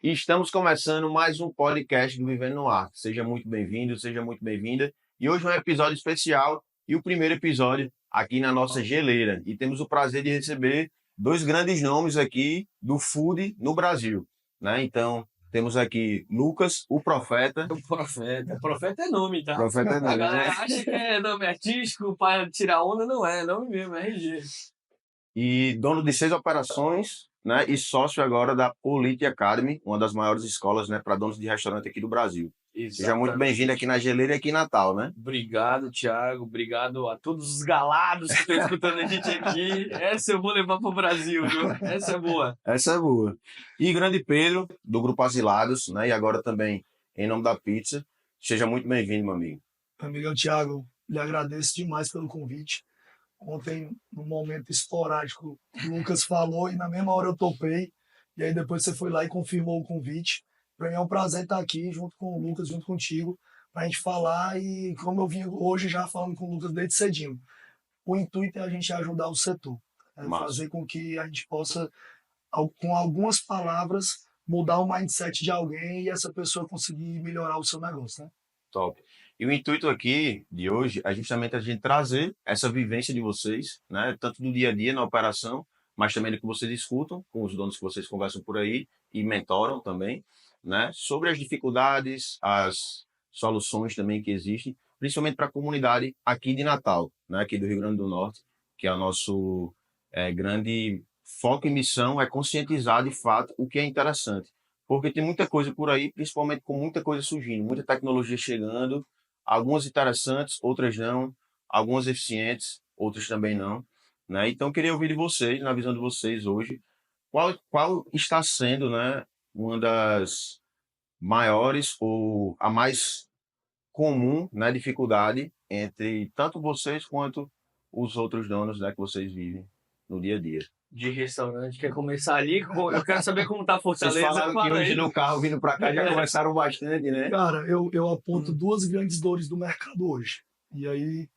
E estamos começando mais um podcast do Vivendo no Ar. Seja muito bem-vindo, seja muito bem-vinda. E hoje é um episódio especial e o primeiro episódio aqui na nossa geleira. E temos o prazer de receber dois grandes nomes aqui do food no Brasil, né? Então, temos aqui Lucas, o Profeta. O Profeta. Profeta é nome, tá? Profeta é nome, A galera né? acha que é nome artístico para tirar onda, não é nome mesmo, é RG. E dono de 6 operações, né? E sócio agora da Polite Academy, uma das maiores escolas, né, para donos de restaurante aqui do Brasil. Seja muito bem-vindo aqui na geleira e aqui em Natal, né? Obrigado, Thiago. Obrigado a todos os galados que estão escutando a gente aqui. Essa eu vou levar para o Brasil, viu? Essa é boa. Essa é boa. E grande Pedro, do Grupo Asilados, né? E agora também em nome da pizza. Seja muito bem-vindo, meu amigo. Amigão Thiago, lhe agradeço demais pelo convite. Ontem, num momento esporádico, o Lucas falou e na mesma hora eu topei. E aí depois você foi lá e confirmou o convite. Para mim é um prazer estar aqui junto com o Lucas, junto contigo, para a gente falar. E como eu vim hoje já falando com o Lucas desde cedinho, o intuito é a gente ajudar o setor. Fazer com que a gente possa, com algumas palavras, mudar o mindset de alguém e essa pessoa conseguir melhorar o seu negócio, né? Top. E o intuito aqui de hoje é justamente a gente trazer essa vivência de vocês, né? Tanto do dia a dia na operação, mas também do que vocês escutam com os donos que vocês conversam por aí e mentoram também, né? Sobre as dificuldades, as soluções também que existem, principalmente para a comunidade aqui de Natal, né? Aqui do Rio Grande do Norte, que é o nosso grande foco e missão, é conscientizar de fato o que é interessante. Porque tem muita coisa por aí, principalmente com muita coisa surgindo, muita tecnologia chegando, algumas interessantes, outras não, algumas eficientes, outras também não, né? Então, eu queria ouvir de vocês, na visão de vocês hoje, qual está sendo, né, uma das maiores ou a mais comum, né, dificuldade entre tanto vocês quanto os outros donos, né, que vocês vivem no dia a dia. De restaurante, quer começar ali? Eu quero saber como tá Vocês Fortaleza. falaram que hoje no carro vindo para cá já conversaram bastante, né? Cara, eu aponto duas grandes dores do mercado hoje. E aí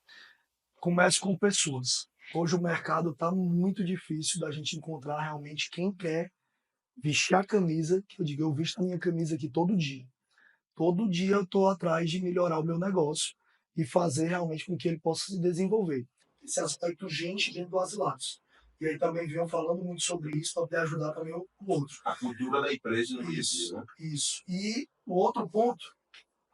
começo com pessoas. Hoje o mercado está muito difícil da gente encontrar realmente quem quer vestir a camisa, que eu digo, eu visto a minha camisa aqui todo dia. Todo dia eu estou atrás de melhorar o meu negócio e fazer realmente com que ele possa se desenvolver. Esse aspecto gente dentro do Asilados. E aí também venham falando muito sobre isso para poder ajudar também o outro. A cultura da empresa no dia a dia, né? Isso. E o outro ponto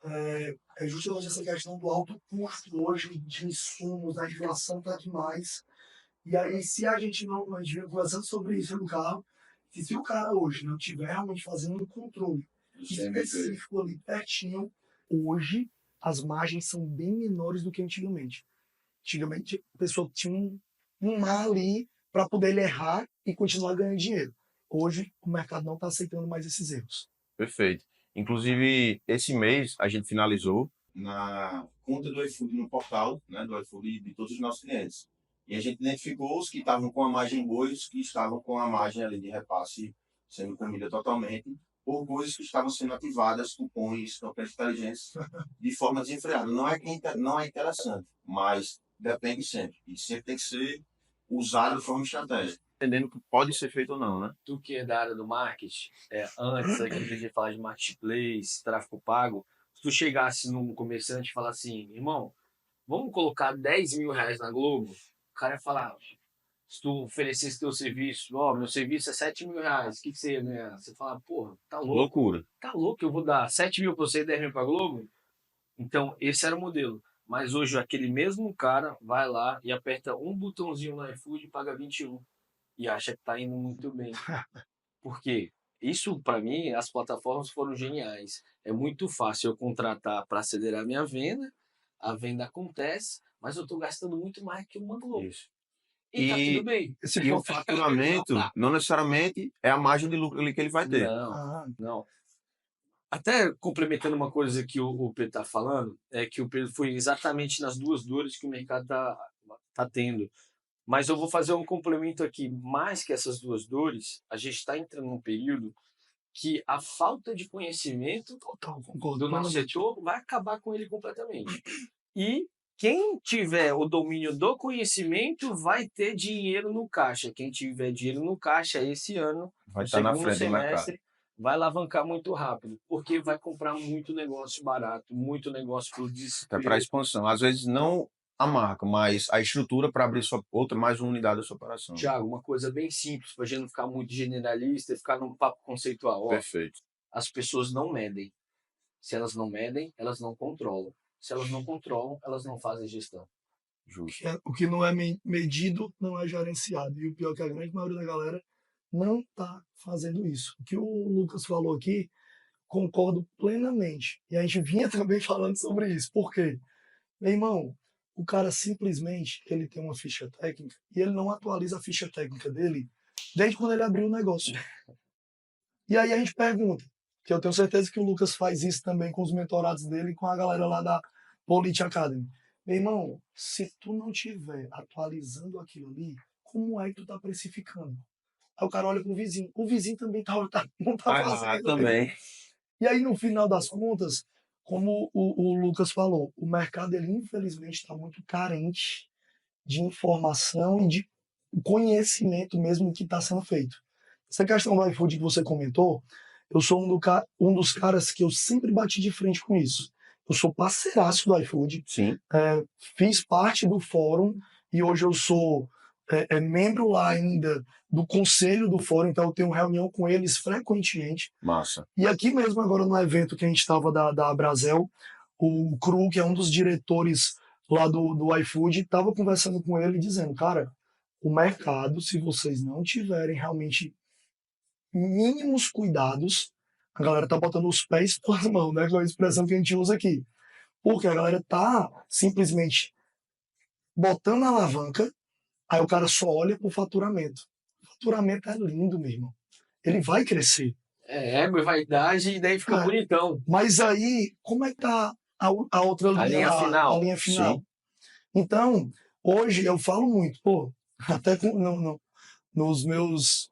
é justamente essa questão do alto custo hoje de insumos, a inflação está demais. E aí, se a gente vive conversando sobre isso no carro, se o cara hoje não estiver realmente fazendo um controle específico ali pertinho, hoje as margens são bem menores do que antigamente. Antigamente, a pessoa tinha um mar ali para poder ele errar e continuar ganhando dinheiro. Hoje, o mercado não está aceitando mais esses erros. Perfeito. Inclusive, esse mês a gente finalizou na conta do iFood no portal, né, do iFood de todos os nossos clientes. E a gente identificou os que estavam com a margem boa e os que estavam com a margem ali de repasse sendo comida totalmente, por coisas que estavam sendo ativadas, cupons, campanhas inteligentes, de forma desenfreada. Não é interessante, mas depende sempre. E sempre tem que ser usado de forma estratégica. Entendendo o que pode ser feito ou não, né? Tu que é da área do marketing, antes aqui de falar de marketplace, tráfego pago, se tu chegasse num comerciante e falar assim, irmão, vamos colocar 10 mil reais na Globo, o cara ia falar, se tu oferecesse teu serviço, meu serviço é 7 mil reais, o que você ia ganhar? Você fala, porra, tá louco. Loucura. Tá louco, eu vou dar 7 mil pra você e 10 mil pra Globo? Então, esse era o modelo. Mas hoje, aquele mesmo cara vai lá e aperta um botãozinho no iFood e paga 21. E acha que tá indo muito bem. Por quê? Isso, para mim, as plataformas foram geniais. É muito fácil eu contratar para acelerar minha venda, a venda acontece, mas eu estou gastando muito mais que o Globo. Isso. E tá tudo bem. E o faturamento não necessariamente é a margem de lucro ali que ele vai ter. Não. Até complementando uma coisa que o Pedro está falando, é que o Pedro foi exatamente nas duas dores que o mercado tá tendo. Mas eu vou fazer um complemento aqui. Mais que essas duas dores, a gente está entrando num período que a falta de conhecimento do nosso setor vai acabar com ele completamente. E quem tiver o domínio do conhecimento vai ter dinheiro no caixa. Quem tiver dinheiro no caixa esse ano, vai no estar na segundo frente do mercado. semestre, vai alavancar muito rápido, porque vai comprar muito negócio barato, muito negócio por Até desespero. para expansão. Às vezes não a marca, mas a estrutura para abrir mais uma unidade da sua operação. Tiago, uma coisa bem simples, para a gente não ficar muito generalista e ficar num papo conceitual. Ó, Perfeito. as pessoas não medem. Se elas não medem, elas não controlam. Se elas não controlam, elas não fazem gestão. Justo. O que não é medido não é gerenciado. E o pior é que a grande maioria da galera não está fazendo isso. O que o Lucas falou aqui, concordo plenamente. E a gente vinha também falando sobre isso. Por quê? Meu irmão, o cara simplesmente ele tem uma ficha técnica e ele não atualiza a ficha técnica dele desde quando ele abriu o negócio. E aí a gente pergunta, que eu tenho certeza que o Lucas faz isso também com os mentorados dele e com a galera lá da Polite Academy. Meu irmão, se tu não tiver atualizando aquilo ali, como é que tu tá precificando? Aí o cara olha pro vizinho. O vizinho também não tá fazendo. também. E aí, no final das contas, como o Lucas falou, o mercado, ele infelizmente está muito carente de informação e de conhecimento mesmo do que está sendo feito. Essa questão do iFood que você comentou, eu sou um dos caras que eu sempre bati de frente com isso. Eu sou parceiraço do iFood, Sim. fiz parte do fórum e hoje eu sou membro lá ainda do conselho do fórum, então eu tenho reunião com eles frequentemente. Massa. E aqui mesmo, agora no evento que a gente estava da Brasel, o Cru, que é um dos diretores lá do iFood, estava conversando com ele dizendo, cara, o mercado, se vocês não tiverem realmente mínimos cuidados, a galera tá botando os pés pelas mãos, né? Que é a expressão que a gente usa aqui. Porque a galera tá simplesmente botando a alavanca, aí o cara só olha pro faturamento. O faturamento é lindo, meu irmão. Ele vai crescer. É ego e vaidade, e daí fica bonitão. Mas aí, como é que tá a outra linha? A linha final. A linha final. Sim. Então, hoje eu falo muito, pô, até nos meus.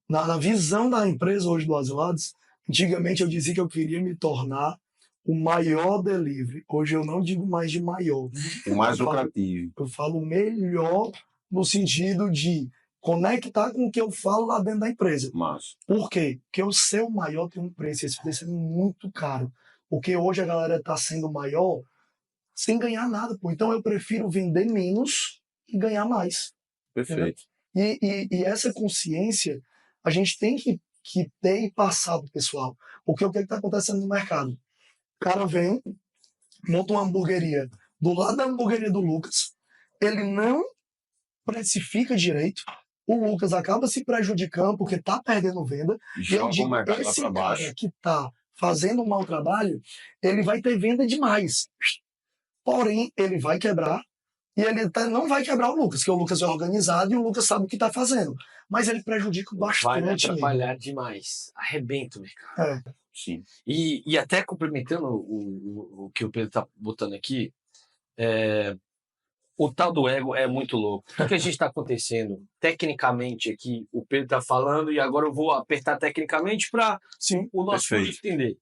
Na visão da empresa hoje do Asilados, antigamente eu dizia que eu queria me tornar o maior delivery. Hoje eu não digo mais de maior. O mais Eu falo- lucrativo. Eu falo melhor no sentido de conectar com o que eu falo lá dentro da empresa. Massa. Por quê? Porque o seu maior tem um preço, esse preço é muito caro. Porque hoje a galera está sendo maior sem ganhar nada, pô. Então eu prefiro vender menos e ganhar mais. Perfeito. E essa consciência a gente tem que ter e passar pro pessoal. Porque o que está acontecendo no mercado? O cara vem, monta uma hamburgueria do lado da hamburgueria do Lucas, ele não precifica direito, o Lucas acaba se prejudicando porque está perdendo venda. E eu Joga o digo, mercado lá esse para cara baixo. que está fazendo um mau trabalho, ele vai ter venda demais. Porém, ele vai quebrar. E ele não vai quebrar o Lucas, porque o Lucas é organizado e o Lucas sabe o que está fazendo. Mas ele prejudica Vai bastante. me amigo. atrapalhar demais. Arrebenta o mercado. Sim. E até complementando o que o Pedro está botando aqui, o tal do ego é muito louco. O que a gente está acontecendo? Tecnicamente aqui, o Pedro está falando e agora eu vou apertar tecnicamente para o nosso público entender.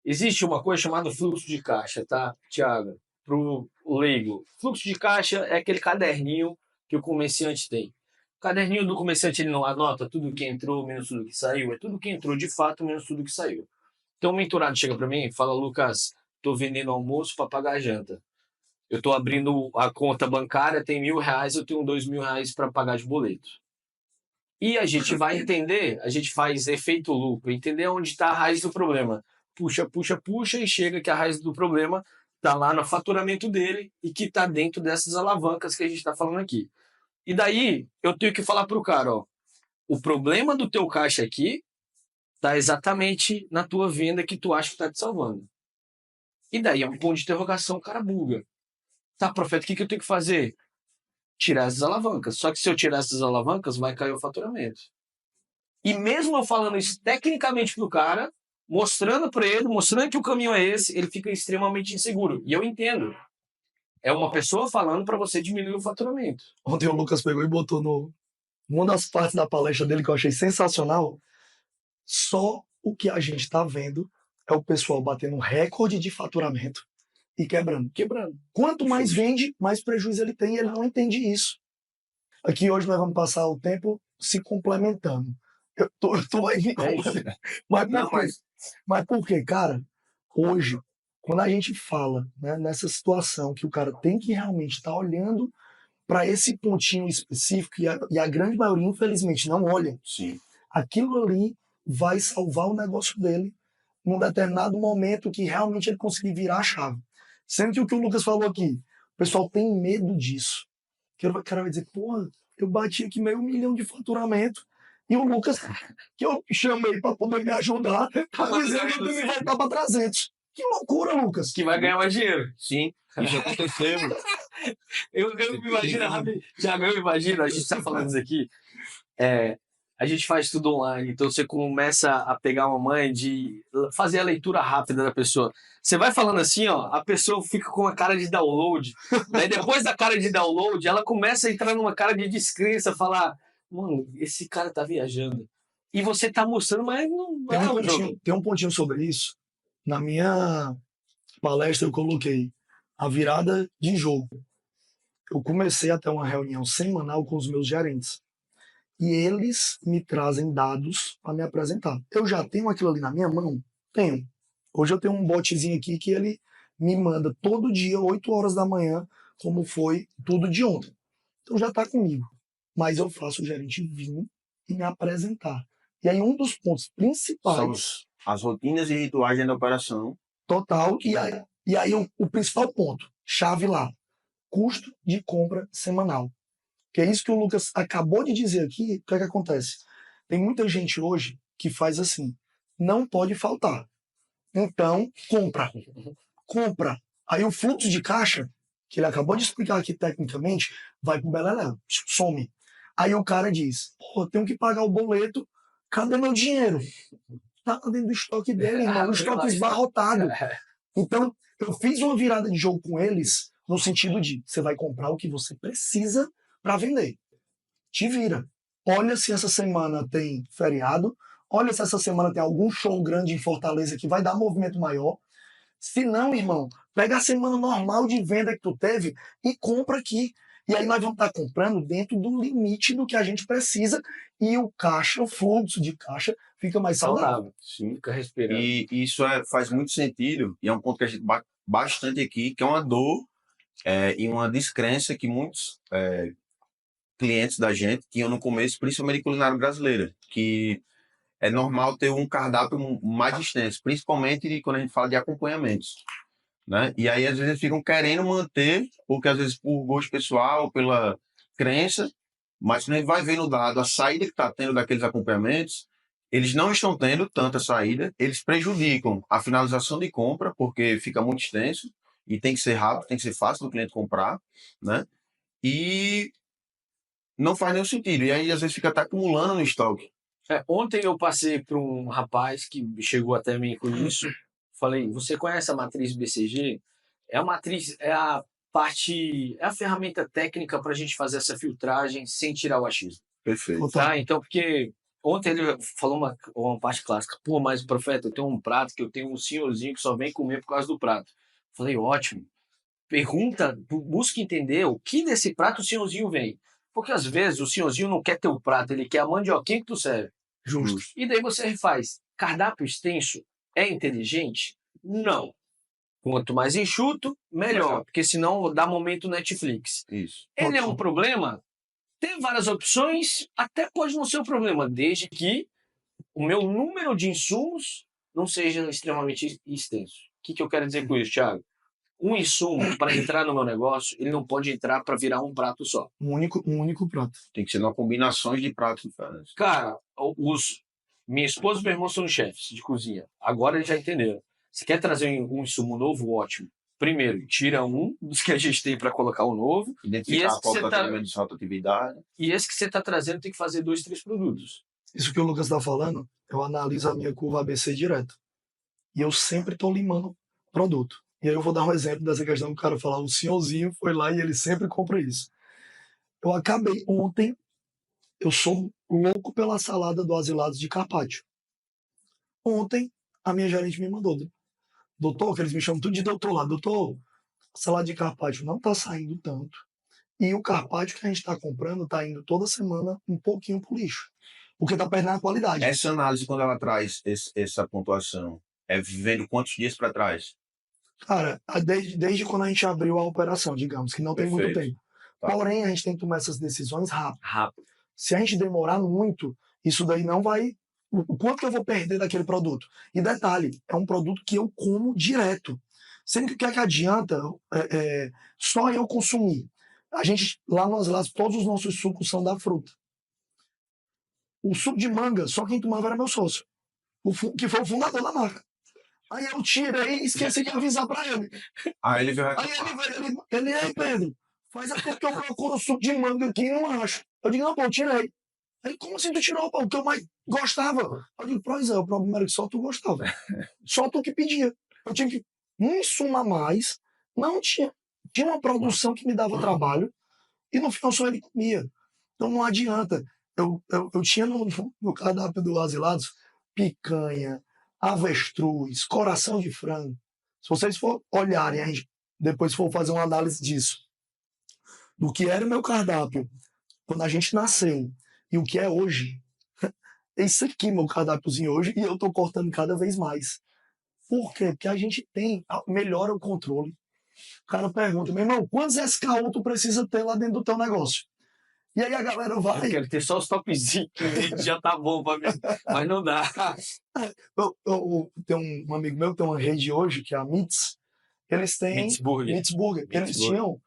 Existe uma coisa chamada fluxo de caixa, tá, Thiago? Para o leigo. Fluxo de caixa é aquele caderninho que o comerciante tem. O caderninho do comerciante ele não anota tudo que entrou menos tudo que saiu. É tudo que entrou de fato menos tudo que saiu. Então o mentorado chega para mim e fala, Lucas, estou vendendo almoço para pagar a janta. Eu estou abrindo a conta bancária, tem R$1.000, eu tenho R$2.000 para pagar de boleto. E a gente vai entender, a gente faz efeito lupa, entender onde está a raiz do problema. Puxa, puxa, puxa e chega que a raiz do problema está lá no faturamento dele e que está dentro dessas alavancas que a gente está falando aqui. E daí eu tenho que falar para o cara, ó, o problema do teu caixa aqui está exatamente na tua venda que tu acha que está te salvando. E daí é um ponto de interrogação, o cara buga. Tá, profeta, o que eu tenho que fazer? Tirar essas alavancas. Só que se eu tirar essas alavancas, vai cair o faturamento. E mesmo eu falando isso tecnicamente pro cara, mostrando para ele, mostrando que o caminho é esse, ele fica extremamente inseguro. E eu entendo. É uma pessoa falando para você diminuir o faturamento. Ontem o Lucas pegou e botou uma das partes da palestra dele que eu achei sensacional. Só o que a gente está vendo é o pessoal batendo recorde de faturamento e quebrando. Quanto mais vende, mais prejuízo ele tem e ele não entende isso. Aqui hoje nós vamos passar o tempo se complementando. Tu vai me É isso. Mas Não, por quê? Mas por quê, cara? Hoje, quando a gente fala, né, nessa situação que o cara tem que realmente estar olhando para esse pontinho específico, e a grande maioria, infelizmente, não olha, sim. aquilo ali vai salvar o negócio dele num determinado momento que realmente ele conseguir virar a chave. Sendo que o que o Lucas falou aqui, o pessoal tem medo disso. Que o cara vai dizer, porra, eu bati aqui meio milhão de faturamento e o Lucas, que eu chamei para poder me ajudar, tá dizendo que eu tenho que voltar para 300. Que loucura, Lucas. Que vai ganhar mais dinheiro. Sim, isso aconteceu. Eu me imagino, Thiago, eu imagino, a gente tá falando isso aqui, a gente faz tudo online, então você começa a pegar uma mãe de fazer a leitura rápida da pessoa. Você vai falando assim, ó, a pessoa fica com uma cara de download, daí depois da cara de download, ela começa a entrar numa cara de descrença, falar, mano, esse cara tá viajando. E você tá mostrando, mas não Tem é um o jogo. pontinho, tem um pontinho sobre isso. Na minha palestra eu coloquei a virada de jogo. Eu comecei a ter uma reunião semanal com os meus gerentes. E eles me trazem dados para me apresentar. Eu já tenho aquilo ali na minha mão? Tenho. Hoje eu tenho um botzinho aqui que ele me manda todo dia, 8 horas da manhã, como foi tudo de ontem. Então já está comigo. Mas eu faço o gerente vir e me apresentar. E aí um dos pontos principais... São as rotinas e rituais dentro da operação. Total. E aí o principal ponto, chave lá, custo de compra semanal. Que é isso que o Lucas acabou de dizer aqui. O que é que acontece? Tem muita gente hoje que faz assim, não pode faltar. Então, compra. Compra. Aí o fluxo de caixa, que ele acabou de explicar aqui tecnicamente, vai pro beleléu, some. Aí o cara diz, pô, eu tenho que pagar o boleto, cadê meu dinheiro? Tá dentro do estoque dele, irmão, o estoque esbarrotado. Então, eu fiz uma virada de jogo com eles no sentido de você vai comprar o que você precisa para vender. Te vira. Olha se essa semana tem feriado, olha se essa semana tem algum show grande em Fortaleza que vai dar movimento maior. Se não, irmão, pega a semana normal de venda que tu teve e compra aqui. E aí nós vamos estar comprando dentro do limite do que a gente precisa e o caixa, o fluxo de caixa fica mais saudável. Sim. Fica respirando. E isso faz muito sentido, e é um ponto que a gente bate bastante aqui, que é uma dor e uma descrença que muitos clientes da gente tinham no começo, principalmente de culinária brasileira, que é normal ter um cardápio mais extenso, principalmente quando a gente fala de acompanhamentos, né? E aí, às vezes, eles ficam querendo manter, porque às vezes por gosto pessoal, pela crença, mas quando a gente vai ver no dado a saída que está tendo daqueles acompanhamentos, eles não estão tendo tanta saída, eles prejudicam a finalização de compra, porque fica muito extenso, e tem que ser rápido, tem que ser fácil do cliente comprar, né? E não faz nenhum sentido. E aí, às vezes, fica até acumulando no estoque. Ontem eu passei por um rapaz que chegou até mim com isso. Falei, você conhece a matriz BCG? É a matriz, é a ferramenta técnica para a gente fazer essa filtragem sem tirar o achismo. Perfeito. Tá? Então, porque ontem ele falou uma parte clássica. Pô, mas profeta, eu tenho um prato que eu tenho um senhorzinho que só vem comer por causa do prato. Falei, ótimo. Pergunta, busca entender o que desse prato o senhorzinho vem. Porque às vezes o senhorzinho não quer teu prato, ele quer a mandioquinha que tu serve. Justo. E daí você refaz. Cardápio extenso é inteligente? Não. Quanto mais enxuto, melhor. Porque senão dá momento Netflix. Isso. Ele é um problema? Ter várias opções até pode não ser um problema, desde que o meu número de insumos não seja extremamente extenso. O que eu quero dizer com isso, Thiago? Um insumo, para entrar no meu negócio, ele não pode entrar para virar um prato só. Um único prato. Tem que ser uma combinação de pratos diferentes. Cara, minha esposa e meu irmão são chefes de cozinha. Agora eles já entenderam. Você quer trazer um insumo novo? Ótimo. Primeiro, tira um dos que a gente tem para colocar o novo. Identificar qual é o tratamento de rotatividade. E esse que você está trazendo tem que fazer 2, 3 produtos. Isso que o Lucas está falando, eu analiso a minha curva ABC direto. E eu sempre estou limando produto. E aí eu vou dar um exemplo dessa questão que o cara falar, o senhorzinho foi lá e ele sempre compra isso. Eu acabei ontem, eu sou louco pela salada do Asilados de Carpaccio. Ontem, a minha gerente me mandou, doutor, que eles me chamam tudo de doutor lá, doutor, a salada de Carpaccio não está saindo tanto. E o Carpaccio que a gente está comprando está indo toda semana um pouquinho pro lixo. porque tá perdendo a qualidade. Essa análise, quando ela traz essa pontuação, é vendo quantos dias para trás? Cara, desde quando a gente abriu a operação, digamos, que não tem muito Perfeito. tempo. Tá. Porém, a gente tem que tomar essas decisões rápido. Rápido. Se a gente demorar muito, isso daí não vai. O quanto que eu vou perder daquele produto? E detalhe, é um produto que eu como direto. Sendo que o que é que adianta só eu consumir? A gente, lá no Asilados, todos os nossos sucos são da fruta. O suco de manga, só quem tomava era meu sócio, que foi o fundador da marca. Aí eu tirei e esqueci de avisar pra ele. Aí ele veio Aí aí, Pedro, faz a coisa que eu procuro suco de manga aqui e não acho. Eu digo, não, pô, eu tirei. Aí, como assim tu tirou, pô? O que eu mais gostava? Eu digo, pois é, o problema era que só tu gostava. Só tu que pedia. Eu tinha que um insumo a mais, não tinha. Tinha uma produção que me dava trabalho e no final só ele comia. Então não adianta. Eu tinha no cardápio do Asilados picanha, avestruz, coração de frango. Se vocês for olharem, a gente depois for fazer uma análise disso, do que era o meu cardápio quando a gente nasceu e o que é hoje, é isso aqui meu cardápiozinho hoje, e eu tô cortando cada vez mais. Por quê? Porque a gente melhora o controle. O cara pergunta, meu irmão, quantos SKU tu precisa ter lá dentro do teu negócio? E aí a galera Eu vai. quero ter só os topzinhos, que já tá bom pra mim, mas não dá. Tem um amigo meu que tem uma rede hoje, que é a Mits. Eles têm Mitzburger. Burger. Eles tinham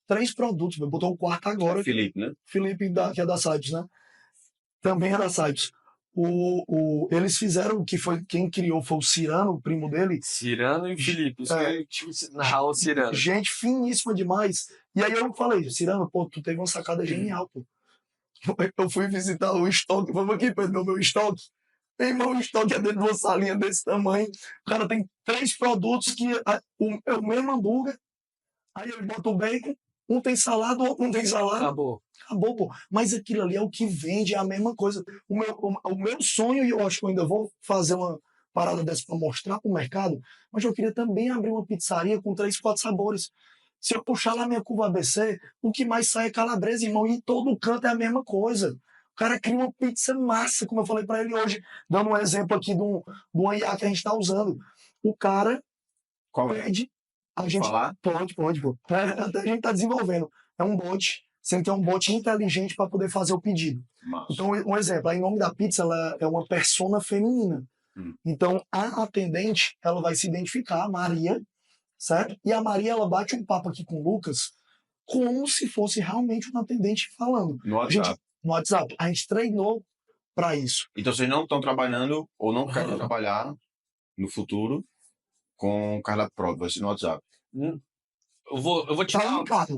3 produtos, botou o quarto agora. Felipe, né? Felipe, que é da Cyprus, né? Também é da Cyprus. Eles fizeram, que foi quem criou foi o Cirano, o primo dele. Cirano e Felipe, isso que eu tive que narrar o Cirano. Gente finíssima demais. E aí eu falei, Cirano, pô, tu teve uma sacada genial, pô. Eu fui visitar o estoque, vamos aqui, Pedro, meu estoque. Meu irmão, o estoque é dentro de uma salinha desse tamanho. O cara tem 3 produtos que é o mesmo hambúrguer. Aí ele bota o bacon, um tem salada, o outro não tem salada. Acabou. Acabou, pô. Mas aquilo ali é o que vende, é a mesma coisa. O meu sonho, e eu acho que eu ainda vou fazer uma parada dessa para mostrar para o mercado, mas eu queria também abrir uma pizzaria com 3, 4 sabores. Se eu puxar lá minha curva ABC, o que mais sai é calabresa, irmão, e em todo canto é a mesma coisa. O cara cria uma pizza massa, como eu falei para ele hoje, dando um exemplo aqui de uma IA que a gente está usando. O cara pede, a gente falar? pode, pô. Até a gente está desenvolvendo. É um bot, sendo que é um bot inteligente para poder fazer o pedido. Massa. Então, um exemplo, aí, em nome da pizza, ela é uma persona feminina. Então, a atendente, ela vai se identificar, a Maria, certo? E a Maria, ela bate um papo aqui com o Lucas como se fosse realmente um atendente falando. No WhatsApp. No WhatsApp. A gente treinou para isso. Então vocês não estão trabalhando ou não querem trabalhar no com cardápio próprio, vai ser no WhatsApp. Eu vou te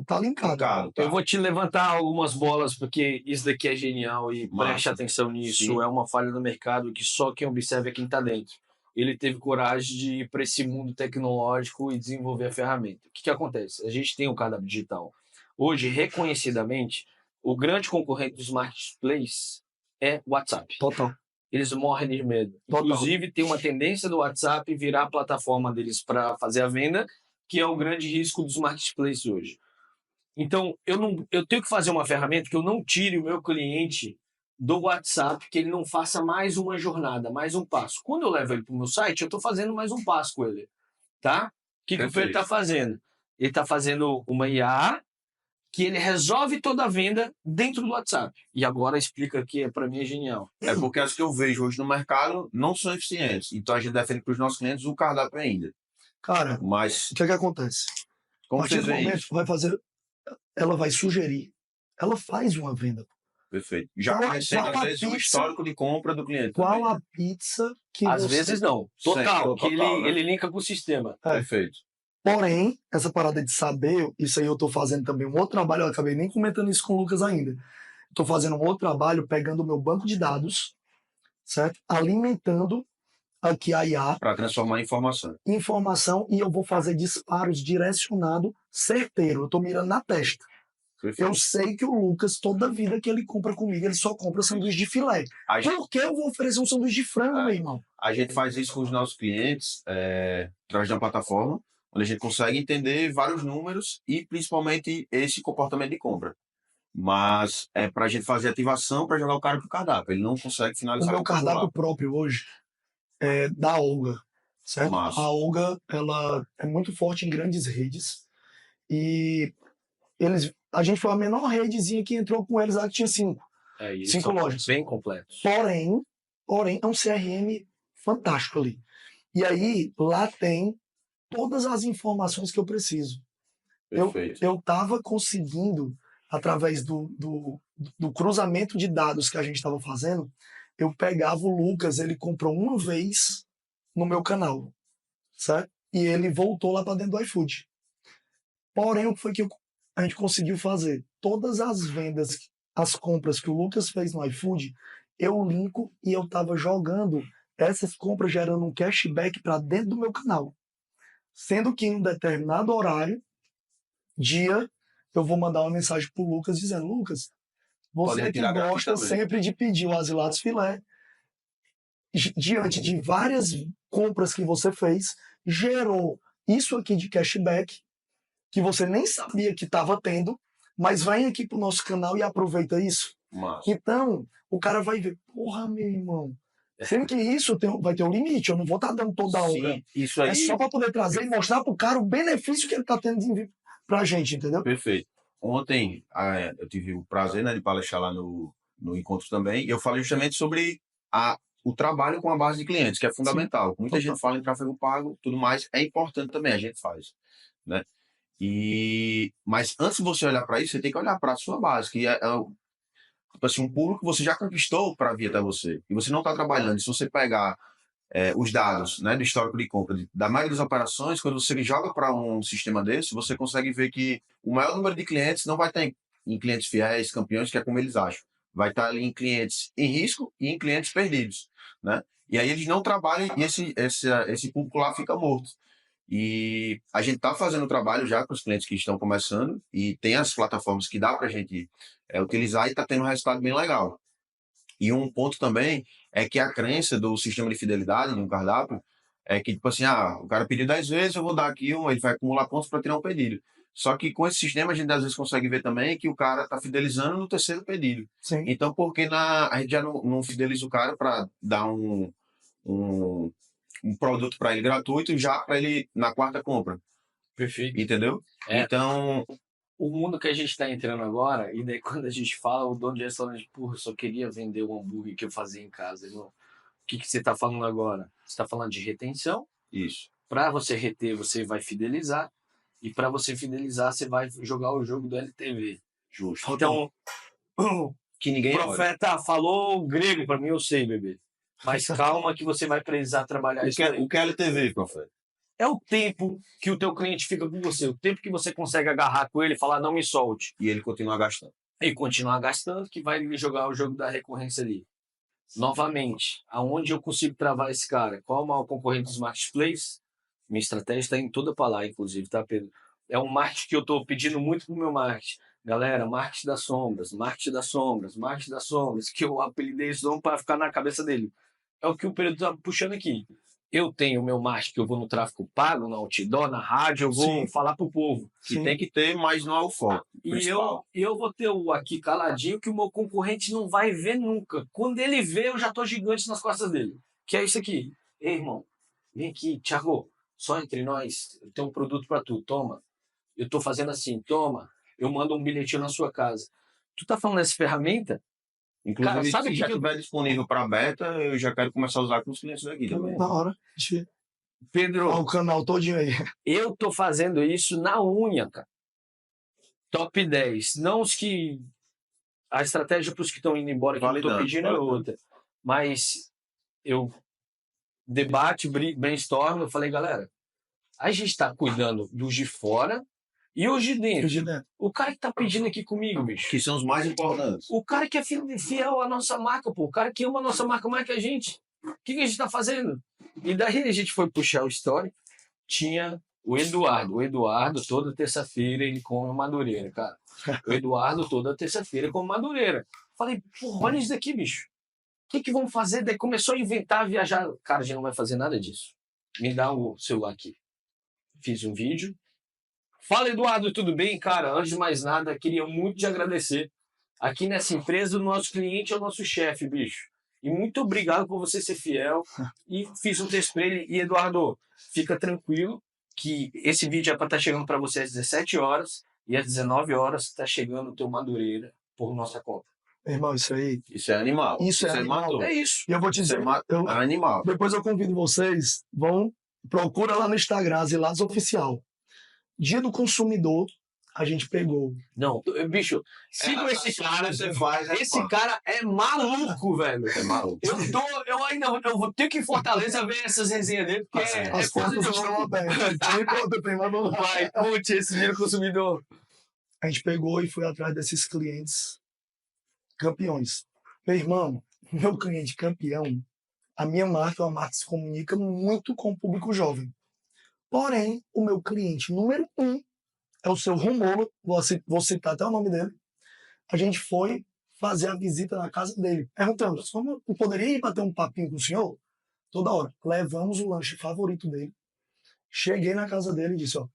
Tá linkado. Tá. Eu vou te levantar algumas bolas, porque isso daqui é genial e preste atenção nisso. Sim. É uma falha no mercado que só quem observa é quem está dentro. Ele teve coragem de ir para esse mundo tecnológico e desenvolver a ferramenta. O que acontece? A gente tem o cardápio digital. Hoje, reconhecidamente, o grande concorrente dos marketplaces é o WhatsApp. Total. Eles morrem de medo. Total. Inclusive, tem uma tendência do WhatsApp virar a plataforma deles para fazer a venda, que é o grande risco dos marketplaces hoje. Então, eu tenho que fazer uma ferramenta que eu não tire o meu cliente do WhatsApp, que ele não faça mais uma jornada, mais um passo. Quando eu levo ele para o meu site, eu estou fazendo mais um passo com ele. Tá? O que o Pedro está fazendo? Ele está fazendo uma IA que ele resolve toda a venda dentro do WhatsApp. E agora explica que para mim é genial. É porque as que eu vejo hoje no mercado não são eficientes. Então a gente defende para os nossos clientes o cardápio ainda. Cara, mas o que acontece? Como a partir do momento isso? vai fazer, ela vai sugerir, ela faz uma venda. Perfeito. Já conhecendo às vezes o histórico de compra do cliente. Qual também. a pizza que às vezes não. Total. Que né? ele linka com o sistema. Perfeito. Porém, essa parada de saber, isso aí eu tô fazendo também um outro trabalho, eu acabei nem comentando isso com o Lucas ainda. Tô fazendo um outro trabalho pegando o meu banco de dados, certo? Alimentando aqui a IA. Para transformar em informação. E eu vou fazer disparos direcionado certeiro. Eu tô mirando na testa. Perfeito. Eu sei que o Lucas, toda vida que ele compra comigo, ele só compra sanduíche de filé. Por que eu vou oferecer um sanduíche de frango, meu irmão? A gente faz isso com os nossos clientes através de uma plataforma onde a gente consegue entender vários números e principalmente esse comportamento de compra. Mas é pra gente fazer ativação para jogar o cara pro cardápio. Ele não consegue O finalizar meu com o celular. cardápio próprio hoje é da Olga, certo? Massa. A Olga, ela é muito forte em grandes redes e a gente foi a menor redezinha que entrou com eles lá, que tinha 5 eles 5 são lojas. bem completos. Porém, é um CRM fantástico ali. E aí, lá tem todas as informações que eu preciso. Perfeito. Eu estava conseguindo, através do cruzamento de dados que a gente estava fazendo, eu pegava o Lucas, ele comprou uma vez no meu canal, certo? E ele voltou lá para dentro do iFood. Porém, o que foi que a gente conseguiu fazer? Todas as vendas, as compras que o Lucas fez no iFood, eu linko e eu estava jogando essas compras gerando um cashback para dentro do meu canal. Sendo que em um determinado horário, dia, eu vou mandar uma mensagem pro Lucas dizendo: Lucas, Pode você que retirar grátis gosta também. sempre de pedir o Asilatos Filé, diante de várias compras que você fez, gerou isso aqui de cashback, que você nem sabia que estava tendo, mas vem aqui pro nosso canal e aproveita isso. Massa. Então, o cara vai ver, porra, meu irmão, sendo que isso vai ter um limite, eu não vou estar dando toda a hora. Sim, isso aí. É só para poder trazer e mostrar pro cara o benefício que ele está tendo de envio pra gente, entendeu? Perfeito. Ontem eu tive o prazer, né, de palestrar lá no encontro também, e eu falei justamente sobre o trabalho com a base de clientes, que é fundamental. Muita gente fala em tráfego pago, tudo mais, é importante também, a gente faz, né? Mas antes de você olhar para isso, você tem que olhar para a sua base, que tipo assim, um público que você já conquistou para vir até você, e você não está trabalhando. Se você pegar os dados, né, do histórico de compra da maioria das operações, quando você joga para um sistema desse, você consegue ver que o maior número de clientes não vai estar em clientes fiéis, campeões, que é como eles acham. Vai estar ali em clientes em risco e em clientes perdidos, né? E aí eles não trabalham e esse público lá fica morto. E a gente está fazendo o trabalho já com os clientes que estão começando e tem as plataformas que dá para a gente utilizar e está tendo um resultado bem legal. E um ponto também é que a crença do sistema de fidelidade no cardápio é que, tipo assim, o cara pediu 10 vezes, eu vou dar aqui ele vai acumular pontos para tirar um pedido. Só que com esse sistema a gente às vezes consegue ver também que o cara está fidelizando no terceiro pedido. Sim. Então, por que a gente já não fideliza o cara para dar um produto para ele gratuito já para ele na quarta compra? Perfeito. Entendeu? Então, o mundo que a gente está entrando agora, e daí quando a gente fala, o dono de restaurante, porra, só queria vender o hambúrguer que eu fazia em casa, irmão. O que você está falando agora? Você está falando de retenção. isso. Para você reter, você vai fidelizar. E para você fidelizar, você vai jogar o jogo do LTV. Justo. Então, que ninguém o profeta falou grego para mim, eu sei, bebê. Mas calma que você vai precisar trabalhar isso. O que é LTV, profeta? É o tempo que o teu cliente fica com você, o tempo que você consegue agarrar com ele e falar, não me solte. E ele continua gastando. E continuar gastando, que vai jogar o jogo da recorrência ali. Novamente, aonde eu consigo travar esse cara? Qual é o maior concorrente dos marketplaces? Minha estratégia está em toda para lá, inclusive, tá, Pedro? É um marketing que eu estou pedindo muito pro meu marketing. Galera, marketing das sombras, marketing das sombras, marketing das sombras, que eu apelidei esse nome para ficar na cabeça dele. É o que o Pedro está puxando aqui. Eu tenho o meu marketing, que eu vou no tráfego pago, na outdoor, na rádio, eu vou falar pro povo. Que tem que ter, mas não é o foco. E eu vou ter o aqui caladinho que o meu concorrente não vai ver nunca. Quando ele vê, eu já tô gigante nas costas dele. Que é isso aqui. Ei, irmão, vem aqui, Thiago, só entre nós, eu tenho um produto para tu, toma. Eu tô fazendo assim, toma. Eu mando um bilhetinho na sua casa. Tu tá falando dessa ferramenta? Inclusive, cara, sabe se já estiver disponível para beta, eu já quero começar a usar com os clientes aqui também. Na hora. Pedro, o canal todinho aí. Eu tô fazendo isso na unha, cara. Top 10. Não os que... A estratégia para os que estão indo embora, que eu tô pedindo é outra. Mas eu debate, brainstorm, eu falei, galera, a gente está cuidando dos de fora e os de dentro. O cara que tá pedindo aqui comigo, bicho. Que são os mais importantes. O cara que é fiel à nossa marca, pô. O cara que ama a nossa marca mais que a gente. O que a gente tá fazendo? E daí a gente foi puxar o story. Tinha o Eduardo. O Eduardo, toda terça-feira, ele come madureira, cara. O Eduardo, toda terça-feira, come madureira. Falei, porra, olha isso daqui, bicho. O que vamos fazer? Daí começou a inventar, viajar. Cara, a gente não vai fazer nada disso. Me dá o celular aqui. Fiz um vídeo. Fala, Eduardo, tudo bem? Cara, antes de mais nada, queria muito te agradecer Aqui nessa empresa, o nosso cliente é o nosso chefe, bicho. E muito obrigado por você ser fiel. E fiz um texto para ele. E, Eduardo, fica tranquilo que esse vídeo é para estar chegando para você às 17 horas e às 19 horas está chegando o teu Madureira por nossa conta. Irmão, isso aí. Isso é animal. Isso é animal. matou. É isso. E eu vou te Isso dizer, é animal. depois eu convido vocês, procura lá no Instagram, Azilados Oficial. Dia do Consumidor, a gente pegou. Não, bicho, siga esse cara. Você faz, Esse cara é maluco, velho. É maluco. Eu vou ter que ir em Fortaleza ver essas resenhas dele, porque As portas estão abertas. Tem mais um. Vai, putz, esse dia do consumidor. A gente pegou e foi atrás desses clientes campeões. Meu irmão, meu cliente campeão, a minha marca é uma marca que se comunica muito com o público jovem. Porém, o meu cliente número 1 é o seu Romulo, vou citar até o nome dele. A gente foi fazer a visita na casa dele, perguntando, como eu poderia ir bater um papinho com o senhor? Toda hora. Levamos o lanche favorito dele. Cheguei na casa dele e disse, ó,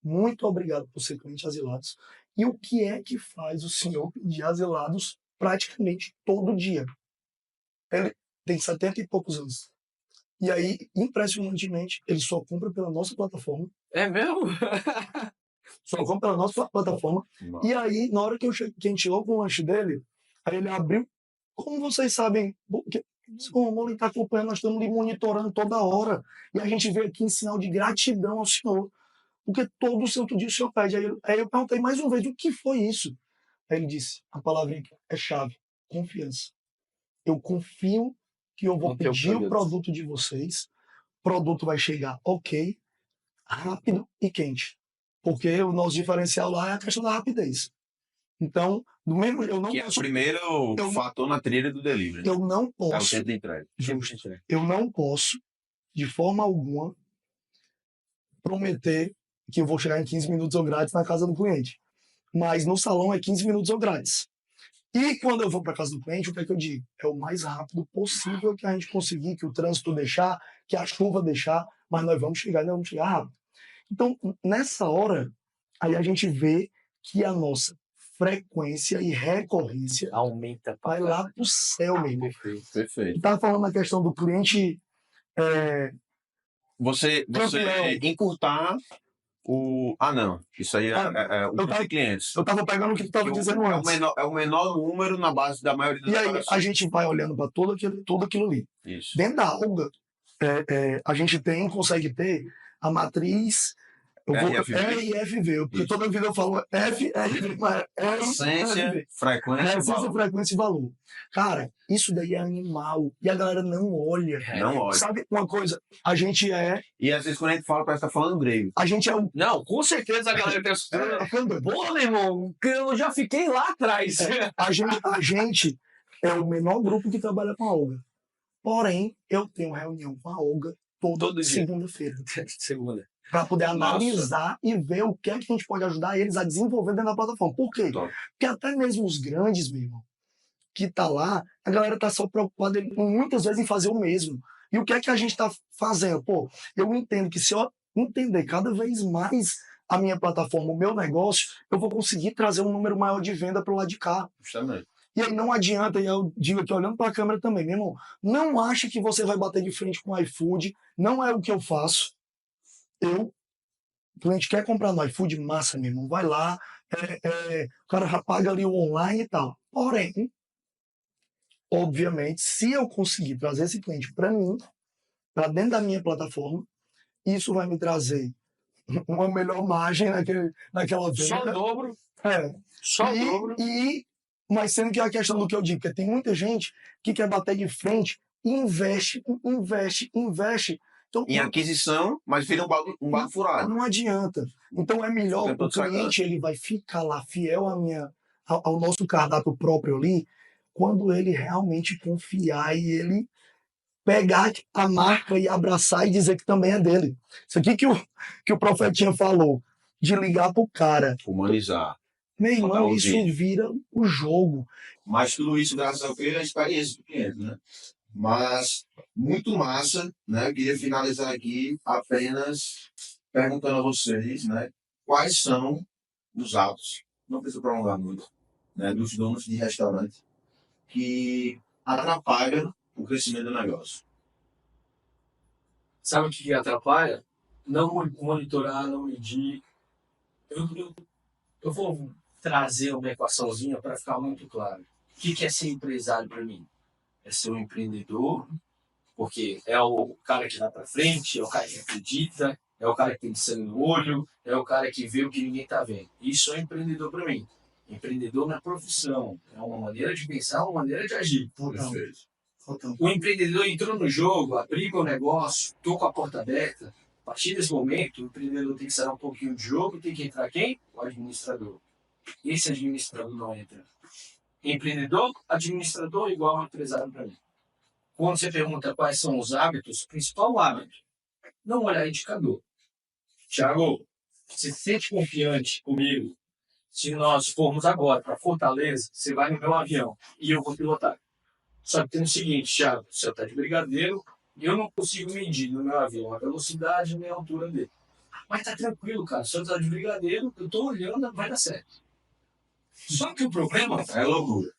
muito obrigado por ser cliente Azilados. E o que é que faz o senhor pedir Azilados praticamente todo dia? Ele tem 70 e poucos anos. E aí, impressionantemente, ele só compra pela nossa plataforma. É mesmo? Só compra pela nossa plataforma. Nossa. E aí, na hora que a gente chegou com o lanche dele, aí ele abriu. Como vocês sabem, o Romulo está acompanhando, nós estamos lhe monitorando toda hora. E a gente veio aqui em sinal de gratidão ao senhor. Porque todo santo dia o senhor pede. Aí eu perguntei mais uma vez, o que foi isso? Aí ele disse, a palavrinha é chave, confiança. Eu confio que eu vou pedir o produto de vocês, o produto vai chegar ok, rápido e quente. Porque o nosso diferencial lá é a questão da rapidez. Então, do mesmo eu não que posso, é o primeiro fator na trilha do delivery. eu não É o posso, tempo de entrega. justo, eu não posso, de forma alguma, prometer que eu vou chegar em 15 minutos ou grátis na casa do cliente. Mas no salão é 15 minutos ou grátis. E quando eu vou para casa do cliente, o que é que eu digo? É o mais rápido possível que a gente conseguir, que o trânsito deixar, que a chuva deixar, mas nós vamos chegar rápido. Então, nessa hora, aí a gente vê que a nossa frequência e recorrência Aumenta. vai lá pro céu, meu irmão. Perfeito. Estava falando na questão do cliente. Você Campeão. encurtar o... Ah, não. Isso aí é o número de clientes. Eu estava pegando o que tu estava dizendo antes. É o menor número na base da maioria das E aí operações. a gente vai olhando para tudo aquilo ali. Isso. Dentro da Alga, a gente consegue ter a matriz RFV, porque toda vida eu falo FRV, mas Essência, frequência, essência, frequência e valor. Cara, isso daí é animal. E a galera não olha. Não olha. Sabe uma coisa? A gente E às vezes quando a gente fala, parece que tá falando grego. A gente é um. Não, com certeza a galera tá escutando. Boa, meu irmão, que eu já fiquei lá atrás. A gente é o menor grupo que trabalha com a Olga. Porém, eu tenho reunião com a Olga toda segunda-feira. Segunda. Para poder analisar e ver o que é que a gente pode ajudar eles a desenvolver dentro da plataforma. Por quê? Porque até mesmo os grandes, meu irmão, que tá lá, a galera tá só preocupada muitas vezes em fazer o mesmo. E o que é que a gente tá fazendo? Pô, eu entendo que se eu entender cada vez mais a minha plataforma, o meu negócio, eu vou conseguir trazer um número maior de venda para o lado de cá. Justamente. E aí não adianta, e eu digo aqui olhando para a câmera também, meu irmão, não acha que você vai bater de frente com o iFood, não é o que eu faço. O cliente quer comprar no iFood, massa, meu irmão, vai lá, o cara já paga ali o online e tal. Porém, obviamente, se eu conseguir trazer esse cliente para mim, para dentro da minha plataforma, isso vai me trazer uma melhor margem naquela venda. Só o dobro. Só o dobro. Mas sendo que é a questão do que eu digo, porque tem muita gente que quer bater de frente, investe. Então, em aquisição, mas vira um barco furado. Não adianta. Então é melhor o cliente, ele vai ficar lá fiel ao nosso cardápio próprio ali, quando ele realmente confiar e ele pegar a marca e abraçar e dizer que também é dele. Isso aqui que o profetinha falou, de ligar pro cara. Humanizar. Meu irmão, isso vira o jogo. Mas tudo isso, graças ao que, é a experiência do cliente, né? Mas, muito massa, né? Eu queria finalizar aqui apenas perguntando a vocês, né? Quais são os hábitos, não precisa prolongar muito, né, dos donos de restaurante que atrapalha o crescimento do negócio? Sabe o que atrapalha? Não monitorar, não medir. Eu vou trazer uma equaçãozinha para ficar muito claro. O que é ser empresário para mim? É ser um empreendedor, porque é o cara que vai para frente, é o cara que acredita, é o cara que tem sangue no olho, é o cara que vê o que ninguém está vendo. Isso é empreendedor para mim. Empreendedor na profissão. É uma maneira de pensar, uma maneira de agir. O empreendedor entrou no jogo, abriu o negócio, estou com a porta aberta. A partir desse momento, o empreendedor tem que sair um pouquinho de jogo e tem que entrar quem? O administrador. Esse administrador não entra. Empreendedor, administrador igual ao empresário para mim. Quando você pergunta quais são os hábitos, o principal hábito, não olhar indicador. Thiago, você se sente confiante comigo? Se nós formos agora para Fortaleza, você vai no meu avião e eu vou pilotar. Só que tem o seguinte, Thiago, o senhor está de brigadeiro e eu não consigo medir no meu avião a velocidade nem a altura dele. Mas tá tranquilo, cara, o senhor está de brigadeiro, eu estou olhando, vai dar certo. Só que o problema É loucura.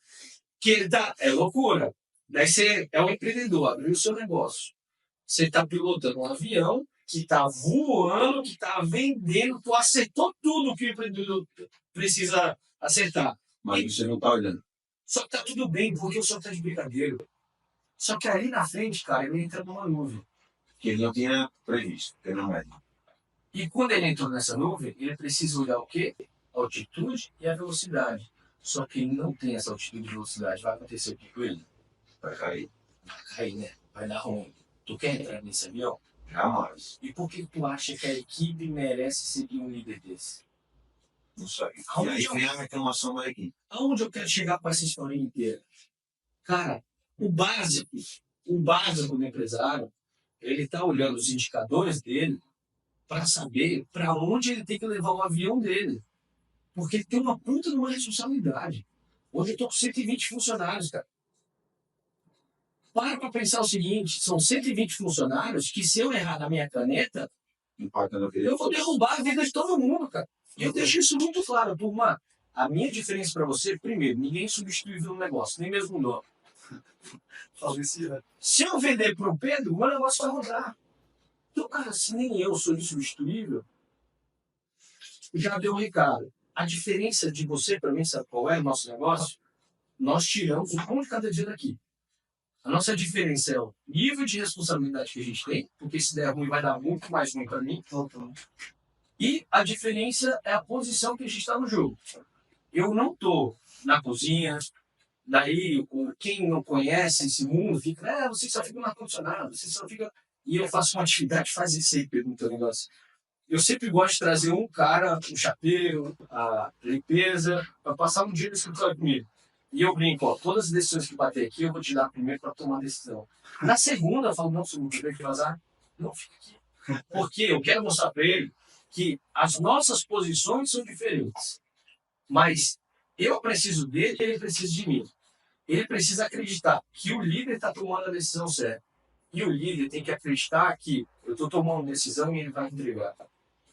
que ele dá é loucura. Daí você é um empreendedor, abriu o seu negócio. Você está pilotando um avião que está voando, que está vendendo, tu acertou tudo que o empreendedor precisa acertar. Mas você não está olhando. Só que tá tudo bem, porque o senhor tá de brincadeira. Só que ali na frente, cara, ele entra numa nuvem. Que ele não tinha previsto, que não é. E quando ele entrou nessa nuvem, ele precisa olhar o quê? A altitude e a velocidade. Só que ele não tem essa altitude e velocidade. Vai acontecer o que com ele? Vai cair. Vai cair, né? Vai dar ruim. Tu quer entrar nesse avião? Jamais. E por que tu acha que a equipe merece seguir um líder desse? Não sei. E Aonde aí eu- vem a reclamação da equipe. Aonde eu quero chegar com essa história inteira? Cara, o básico do empresário, ele tá olhando os indicadores dele para saber para onde ele tem que levar o avião dele. Porque ele tem uma puta de uma responsabilidade. Hoje eu tô com 120 funcionários, cara. Para pensar o seguinte, são 120 funcionários que se eu errar na minha caneta, Impactando aquele. eu vou derrubar a vida de todo mundo, cara. E eu deixo isso muito claro, turma. A minha diferença para você, primeiro, ninguém é substituível no negócio, nem mesmo o dono. Se eu vender pro Pedro, o meu negócio vai rodar. Então, cara, se nem eu sou insubstituível, já deu um recado. A diferença de você para mim, sabe qual é o nosso negócio? Nós tiramos um pão de cada dia daqui. A nossa diferença é o nível de responsabilidade que a gente tem, porque se der ruim vai dar muito mais ruim para mim. E a diferença é a posição que a gente está no jogo. Eu não tô na cozinha, daí quem não conhece esse mundo fica, você só fica no ar-condicionado, você só fica... E eu faço uma atividade, faz isso aí, pergunta o negócio. Eu sempre gosto de trazer um cara, um chapeiro, a limpeza, para passar um dia no escritório comigo. E eu brinco, ó, todas as decisões que bater aqui, eu vou te dar primeiro para tomar a decisão. Na segunda, eu falo, não, se não tiver que vazar, não fica aqui. Porque eu quero mostrar para ele que as nossas posições são diferentes. Mas eu preciso dele e ele precisa de mim. Ele precisa acreditar que o líder está tomando a decisão certa. E o líder tem que acreditar que eu estou tomando decisão e ele vai entregar.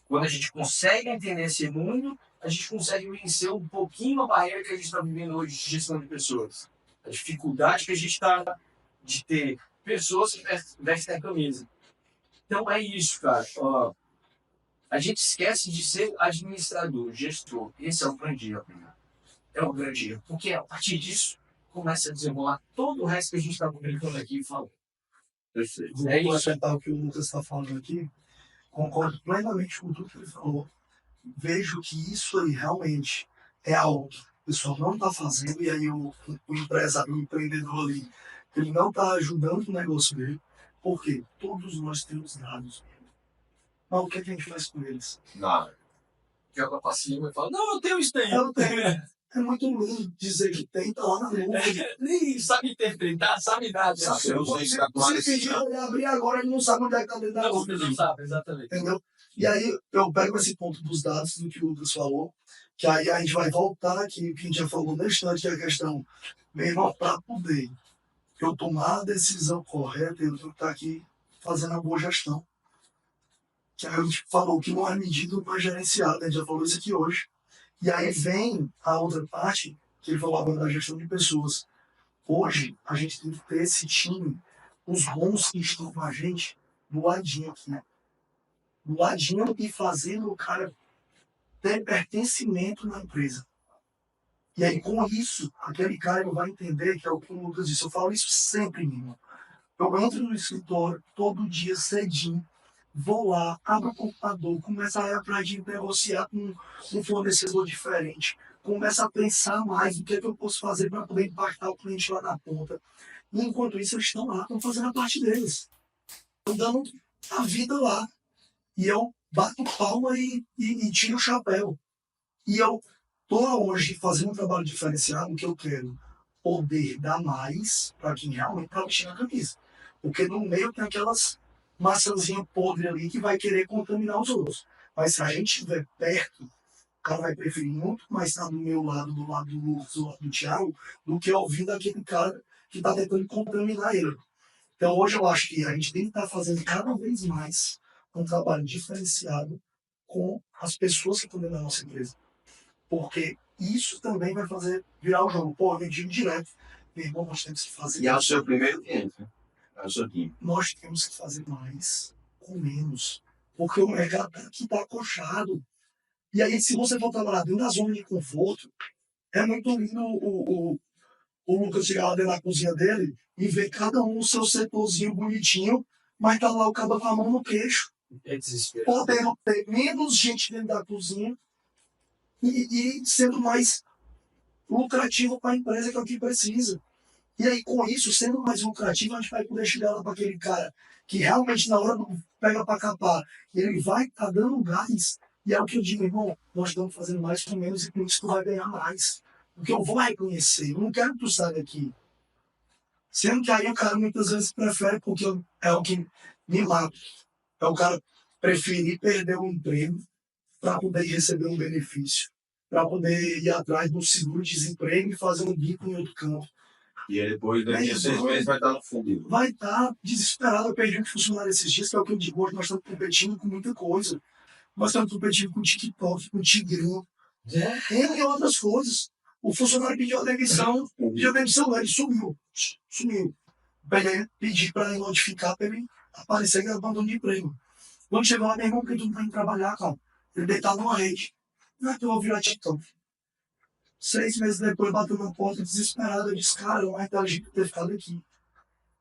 Quando a gente consegue entender esse mundo, a gente consegue vencer um pouquinho a barreira que a gente está vivendo hoje de gestão de pessoas. A dificuldade que a gente está de ter pessoas que vestem a camisa. Então é isso, cara. Ó, a gente esquece de ser administrador, gestor. Esse é o grande erro. É o grande erro. Porque a partir disso, começa a desenrolar todo o resto que a gente está publicando aqui e falando. Vou É isso. acrescentar o que o Lucas está falando aqui. Concordo plenamente com tudo que ele falou. Vejo que isso aí realmente é algo que o pessoal não está fazendo, e aí o empresário, o empreendedor ali, ele não está ajudando o negócio dele. Por quê? Todos nós temos dados. Mas o que a gente faz com eles? Nada. Joga pra cima e fala, não, eu tenho isso daí. Eu tenho. É muito lindo dizer que tem, tá lá na nuvem. Nem sabe interpretar, sabe nada. Sabe, eu usei isso Se pedir pra ele abrir agora, ele não sabe onde é que tá dentro da Não, nuvem. você não sabe, exatamente. Entendeu? E aí eu pego esse ponto dos dados, do que o Lucas falou, que aí a gente vai voltar aqui, que a gente já falou na instante, que é a questão, meu irmão, para poder eu tomar a decisão correta, eu tenho que estar aqui fazendo a boa gestão. Que aí a gente falou que não é medido, não é gerenciado, a gente já falou isso aqui hoje. E aí vem a outra parte, que ele falou agora da gestão de pessoas. Hoje, a gente tem que ter esse time, os bons que estão com a gente, do ladinho aqui, né? Do ladinho e fazendo o cara ter pertencimento na empresa. E aí, com isso, aquele cara vai entender que é o que o Lucas disse. Eu falo isso sempre, meu irmão. Eu entro no escritório todo dia cedinho, vou lá, abro o computador, começo a ir atrás de negociar com um fornecedor diferente, começo a pensar mais o que é que eu posso fazer para poder impactar o cliente lá na ponta. E enquanto isso, eles estão lá, estão fazendo a parte deles. Estão dando a vida lá. E eu bato palma e tiro o chapéu. E eu estou hoje fazendo um trabalho diferenciado que eu quero poder dar mais para quem realmente está vestindo a camisa. Porque no meio tem aquelas maçãzinhas podres ali que vai querer contaminar os outros. Mas se a gente estiver perto, o cara vai preferir muito mais estar do meu lado, do lado do Lucas, do lado do Thiago, do que ouvindo aquele cara que está tentando contaminar ele. Então hoje eu acho que a gente tem que estar fazendo cada vez mais um trabalho diferenciado com as pessoas que estão dentro da nossa empresa. Porque isso também vai fazer virar o jogo. Pô, eu digo direto, meu irmão, nós temos que fazer. E é o seu primeiro cliente, né? É o seu time. Nós temos que fazer mais com menos. Porque o mercado aqui está acochado. E aí, se você for trabalhar dentro da zona de conforto, é muito lindo o Lucas chegar lá dentro da cozinha dele e ver cada um no seu setorzinho bonitinho, mas tá lá o cara com a mão no queixo. É desespero. Podendo ter menos gente dentro da cozinha e sendo mais lucrativo para a empresa, que é o que precisa. E aí, com isso, sendo mais lucrativo, a gente vai poder chegar lá para aquele cara que realmente, na hora do pega para capar, ele vai estar dando gás. E é o que eu digo, irmão, nós estamos fazendo mais com menos e com isso tu vai ganhar mais. Porque eu vou reconhecer, eu não quero que tu saia daqui. Sendo que aí o cara muitas vezes prefere, porque é o que me mata. É o cara preferir perder um emprego para poder receber um benefício, para poder ir atrás do seguro-desemprego e fazer um bico em outro campo. E aí depois, daqui a 6 meses, vai estar no fundo. Vai estar desesperado. Eu perdi um funcionário esses dias, que é o que eu digo hoje, nós estamos competindo com muita coisa. Nós estamos competindo com TikTok, com Tigrinho, entre outras coisas. O funcionário pediu a demissão, ele sumiu. Pedi para ele notificar, para ele aparecer que ele abandonou de emprego. Quando chegou lá, meu irmão, porque tu não tá indo trabalhar, cara. Ele deitado numa rede. Não é que eu vou virar TikTok. 6 meses depois, bateu na porta, desesperado. Eu disse, cara, não é inteligente ter ficado aqui.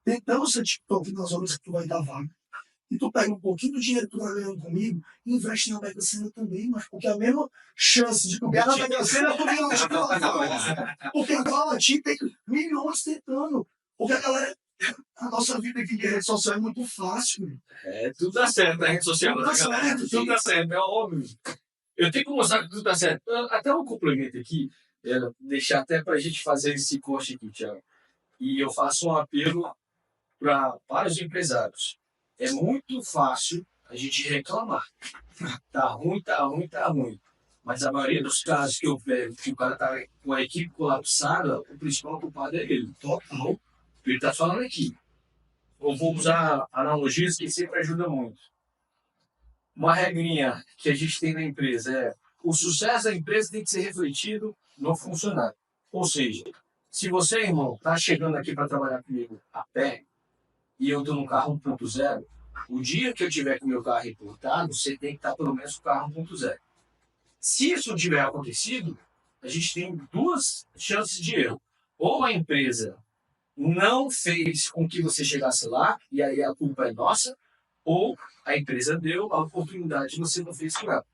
Tentando ser TikTok nas horas que tu vai dar vaga. E tu pega um pouquinho do dinheiro que tu tá ganhando comigo e investe na Mega Sena também, mas porque a mesma chance de tu ganhar na Mega Sena é tu ganhar na TikTok. Porque agora ti tem milhões tentando. Porque a nossa vida aqui de rede social é muito fácil. É, tudo dá certo na rede social. Tudo dá certo, Tudo dá certo, é óbvio. Eu tenho que mostrar que tudo dá certo. Até um complemento aqui, deixar até pra gente fazer esse corte aqui, Thiago. E eu faço um apelo para os empresários. É muito fácil a gente reclamar. Tá ruim, tá ruim, tá ruim. Mas a maioria dos casos que eu pego, que o cara tá com a equipe colapsada, o principal culpado é ele. Total. Ele tá falando aqui. Eu vou usar analogias que sempre ajudam muito. Uma regrinha que a gente tem na empresa é: o sucesso da empresa tem que ser refletido no funcionário. Ou seja, se você, irmão, tá chegando aqui para trabalhar comigo a pé e eu tô no carro 1.0, o dia que eu tiver com o meu carro reportado, você tem que estar pelo menos com o carro 1.0. Se isso não tiver acontecido, a gente tem duas chances de erro. Ou a empresa não fez com que você chegasse lá, e aí a culpa é nossa, ou a empresa deu a oportunidade e você não fez com ela.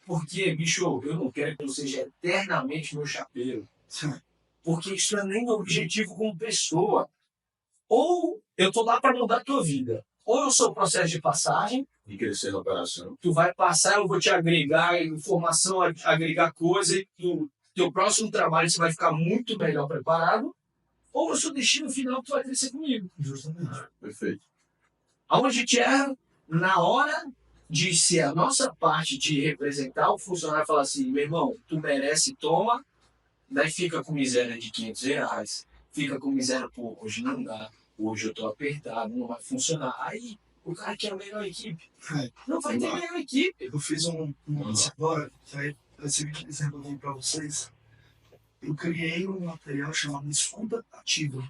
Porque, bicho, eu não quero que eu seja eternamente meu chapeiro. Porque isso não é nem meu objetivo como pessoa. Ou eu tô lá para mudar a tua vida. Ou eu sou o processo de passagem. E crescer na operação. Tu vai passar, eu vou te agregar informação, agregar coisa, e no teu próximo trabalho você vai ficar muito melhor preparado. Ou eu sou o destino final que tu vai crescer comigo. Justamente. Perfeito. Aonde a gente erra, na hora de ser a nossa parte de representar o funcionário e falar assim: meu irmão, tu merece, toma. Daí fica com miséria de R$500. Fica com miséria, pô, hoje não dá. Hoje eu tô apertado, não vai funcionar. Aí, o cara quer a melhor equipe. Não vai ter a melhor equipe. Eu fiz um agora, que aí esse exemplo aqui para vocês. eu criei um material chamado Escuta Ativa.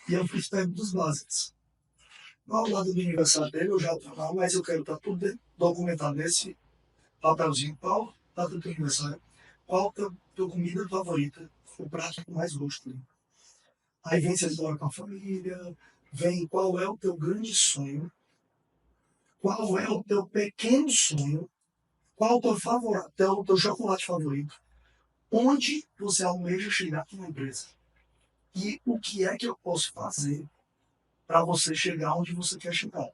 E eu fiz perguntas básicas. Ao lado do aniversário dele, eu já estava, mas eu quero estar tudo documentado nesse papelzinho. Qual data do teu aniversário? Qual a tua comida favorita? O prato que mais gosto. Aí vem se eles moram com a família, vem qual é o teu grande sonho, qual é o teu pequeno sonho, qual é o teu chocolate favorito, onde você almeja chegar na empresa. E o que é que eu posso fazer para você chegar onde você quer chegar.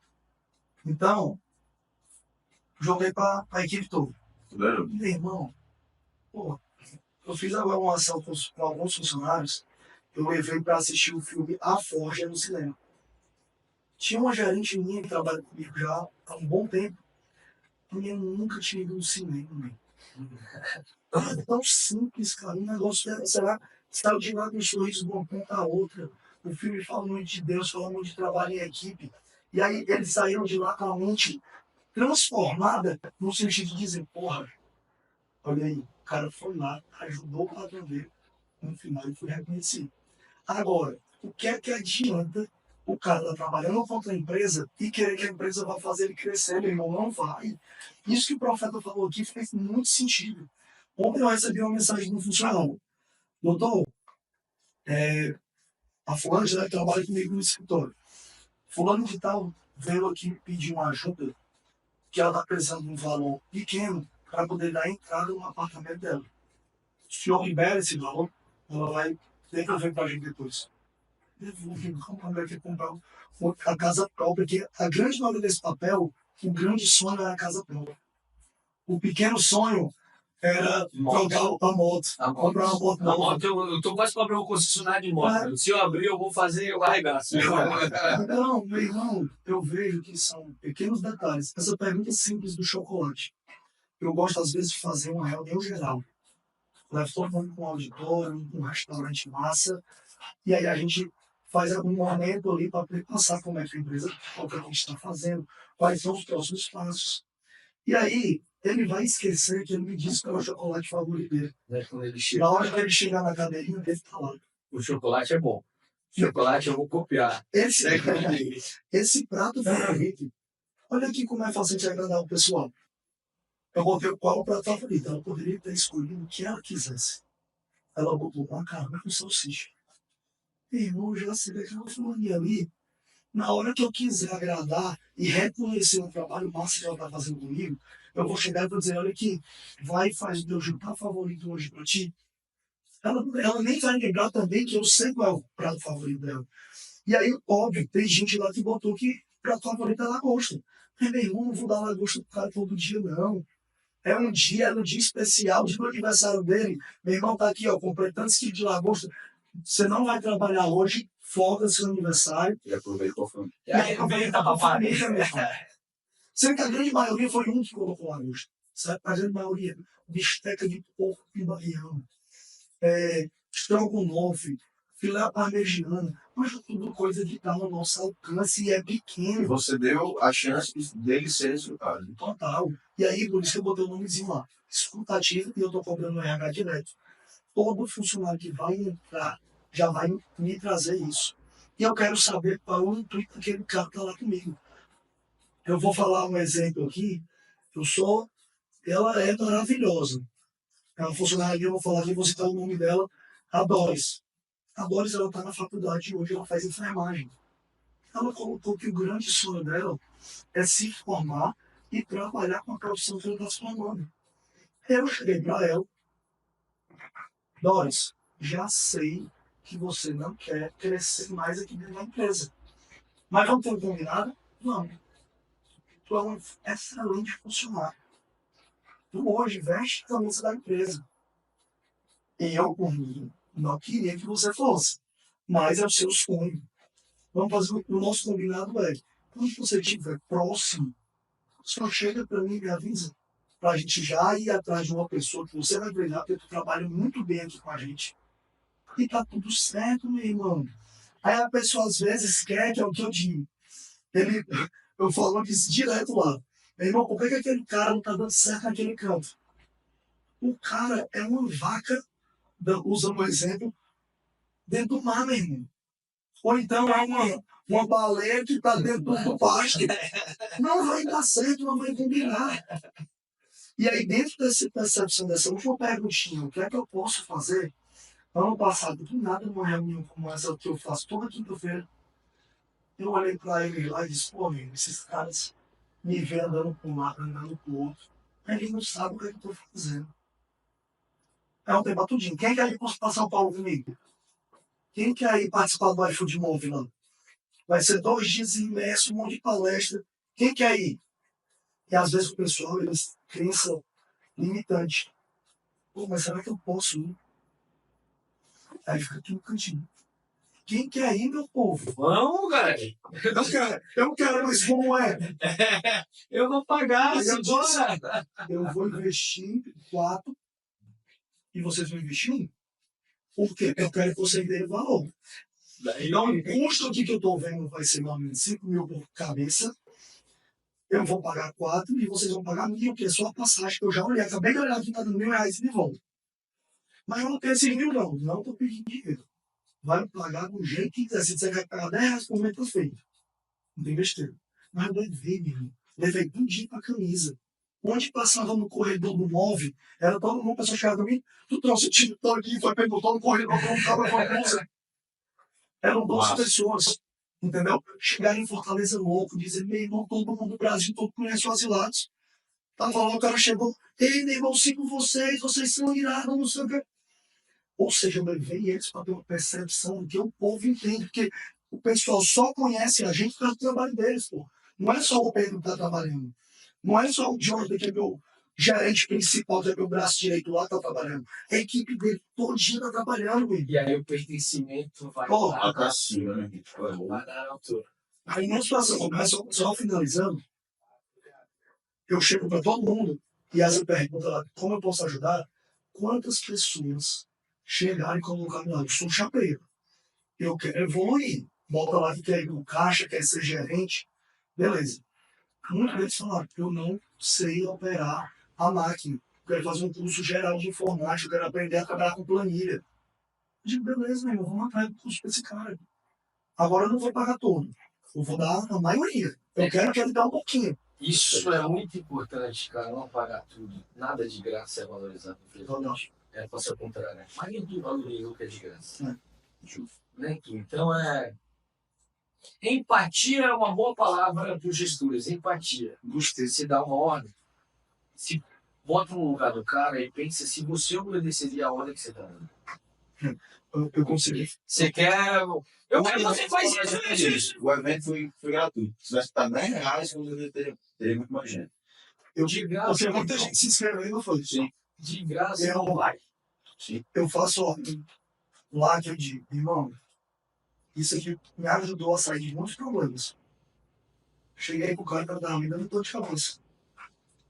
Então, joguei para a equipe toda. Meu irmão, pô, eu fiz agora uma ação com alguns funcionários, eu levei para assistir o filme A Forja no cinema. Tinha uma gerente minha que trabalha comigo já há um bom tempo, e eu nunca tinha ido no cinema. É tão simples, cara, um negócio, sei lá, saiu de lá com um sorriso de uma ponta a outra. O filme fala muito de Deus, fala muito de trabalho em equipe. E aí eles saíram de lá com a mente transformada no sentido de dizer, porra, olha aí, o cara foi lá, ajudou o patrão dele, no final ele foi reconhecido. Agora, o que é que adianta o cara estar trabalhando contra a empresa e querer que a empresa vá fazer ele crescer, meu irmão? Não vai. Isso que o profeta falou aqui faz muito sentido. Ontem eu recebi uma mensagem do funcionário. Doutor, a fulana já trabalha comigo no escritório. Fulano de tal veio aqui pedir uma ajuda que ela está precisando de um valor pequeno para poder dar entrada no apartamento dela. Se o senhor libera esse valor, ela vai devolver para a gente depois. Devolve, como é que comprar a casa própria, que a grande maioria desse papel, o grande sonho era a casa própria. O pequeno sonho era trocar a moto, comprar uma moto. A moto, eu tô quase para abrir uma concessionária de moto. Se eu abrir, eu vou fazer, eu arregaço. Então, meu irmão, eu vejo que são pequenos detalhes. Essa pergunta simples do chocolate. Eu gosto, às vezes, de fazer uma reunião geral. Levo todo mundo para um auditório, um restaurante massa, e aí a gente faz algum momento ali para passar como é que a empresa, o que a gente está fazendo, quais são os próximos passos. E aí, ele vai esquecer que ele me disse qual é o chocolate favorito dele. Na hora que ele chegar na cadeirinha, ele está lá. O chocolate é bom. Chocolate eu vou copiar. Esse prato favorito, olha aqui como é fácil de agradar o pessoal. Eu botei qual o prato favorito. Ela poderia ter escolhido o que ela quisesse. Ela botou macarrão com salsicha. Meu irmão, já se vê que ela falou ali. Na hora que eu quiser agradar e reconhecer o trabalho massa que ela está fazendo comigo, eu vou chegar e vou dizer, olha aqui, vai fazer o meu jantar favorito hoje para ti. Ela nem vai lembrar também que eu sei qual é o prato favorito dela. E aí, óbvio, tem gente lá que botou que o prato favorito é lagosta. Mas, meu irmão, não vou dar lagosta pro cara todo dia, não. É um dia especial, dia do aniversário dele. Meu irmão tá aqui, ó, completando esse tipo de lagosta. Você não vai trabalhar hoje, folga seu aniversário. E aproveitou a família. E aproveita pra família, meu irmão. Sendo que a grande maioria foi um que colocou lagosta. Sabe? A grande maioria. Bisteca de porco e baiano. Estrogonofe, filé parmegiana. Mas tudo coisa que está no nosso alcance e é pequeno. E você deu a chance dele ser escutado. Total. E aí, por isso que eu botei o nomezinho lá. Escutativo, e eu estou cobrando o RH direto. Todo funcionário que vai entrar já vai me trazer isso. E eu quero saber qual é o intuito daquele cara que está lá comigo. Eu vou falar um exemplo aqui. Ela é maravilhosa. É uma funcionária que eu vou falar aqui, vou citar o nome dela, a Doris. A Doris, ela está na faculdade hoje, ela faz enfermagem. Ela colocou que o grande sonho dela é se formar e trabalhar com a profissão que ela está se formando. Eu cheguei para ela, Doris, já sei que você não quer crescer mais aqui dentro da empresa. Mas vamos ter um combinado? Vamos. Tu é um excelente funcionário. Tu hoje veste a camisa da empresa. E eu, por mim, não queria que você fosse. Mas é o seu sonho. Vamos fazer o nosso combinado, quando você estiver próximo, só chega para mim e me avisa. Para a gente já ir atrás de uma pessoa que você vai treinar, porque tu trabalha muito bem aqui com a gente. E tá tudo certo, meu irmão. Aí a pessoa às vezes quer, que é o que eu digo. Eu falo isso direto lá. Meu irmão, por que aquele cara não tá dando certo naquele canto? O cara é uma vaca usando um exemplo, dentro do mar, meu irmão. Ou então é uma baleia que está dentro do pasto. Não vai dar certo, não vai combinar. E aí, dentro dessa percepção, dessa última perguntinha, o que é que eu posso fazer? Ano passado, do nada, numa reunião como essa que eu faço toda quinta-feira, eu olhei para ele lá e disse, pô, amigo, esses caras me veem andando para um lado, andando para o outro. Eles não sabem o que é que eu estou fazendo. É um tema tudinho. Quem quer ir para São Paulo comigo? Quem quer ir participar do iFood Move lá? Vai ser 2 dias imerso, um monte de palestra. Quem quer ir? E às vezes o pessoal, eles pensam limitante. Pô, mas será que eu posso ir? Aí fica aqui no cantinho. Quem quer ir, meu povo? Vamos, galera. Eu não quero, mas como é? Eu vou pagar, Aí eu simbora. Eu vou investir em 4 e vocês vão investir em 1. Por quê? Porque eu quero que vocês deem valor. Então, o custo aqui que eu estou vendo vai ser mais ou menos 5 mil por cabeça. Eu vou pagar 4 e vocês vão pagar 1.000, que é só a passagem que eu já olhei. Acabei de olhar que está dando R$1.000 de volta. Mas eu não tenho esses 1.000, não. Não estou pedindo dinheiro. Vai me pagar do jeito que quiser. Se você vai pagar R$10 por mês, tá feito. Não tem besteira. Mas eu levei, meu irmão. Levei um dia pra camisa. Onde passava no corredor do móvel, era todo mundo, a pessoa chegava pra mim, tu trouxe o time todo aqui, foi perguntou no corredor, todo mundo tava com a blusa. Eram 12 pessoas, entendeu? Chegaram em Fortaleza louco, dizer, meu irmão, todo mundo do Brasil, todo conhece os asilados. Tava lá, o cara chegou, ei, meu irmão, sigo vocês são irados, não sei o quê. Ou seja, eu levei eles para ter uma percepção do que o povo entende, porque o pessoal só conhece a gente pelo trabalho deles, pô. Não é só o Pedro que está trabalhando. Não é só o Jonathan, que é meu gerente principal, que é meu braço direito lá, que está trabalhando. A equipe dele todo dia está trabalhando, meu. E aí o pertencimento vai Pô, Pra cima, né? vai dar altura. aí numa situação, mas só finalizando, eu chego para todo mundo e essa pergunta lá, como eu posso ajudar? Quantas pessoas chegaram e colocaram lá, eu sou um chapeiro, eu quero evoluir. Bota lá que quer ir no caixa, quer ser gerente, beleza. Muitos deles falaram, eu não sei operar a máquina, eu quero fazer um curso geral de informática, eu quero aprender a trabalhar com planilha. Eu digo, beleza, meu irmão, vamos atrás do curso para esse cara. Agora eu não vou pagar todo, eu vou dar a maioria. Eu quero que ele dê um pouquinho. Isso é muito importante, cara, não pagar tudo. Nada de graça é valorizado. É para ser o contrário. Mas nem tudo valoriza o que é de graça. Justo. Nem tudo. Então empatia é uma boa palavra para os gestores. Empatia. Gostei. Você dá uma ordem, se bota no lugar do cara e pensa se você obedeceria a ordem que você está dando. Eu consegui. Você quer. Eu quero que você faz isso. O evento foi gratuito. Se tivesse custado R$10, com certeza teria muito mais gente. De graça. Muita gente se inscreveu, eu falei, Sim. De graça Eu- não vai. Sim. eu faço ordem lá que eu digo, irmão, isso aqui me ajudou a sair de muitos problemas. Cheguei pro cara para dar me dando dor de cabeça.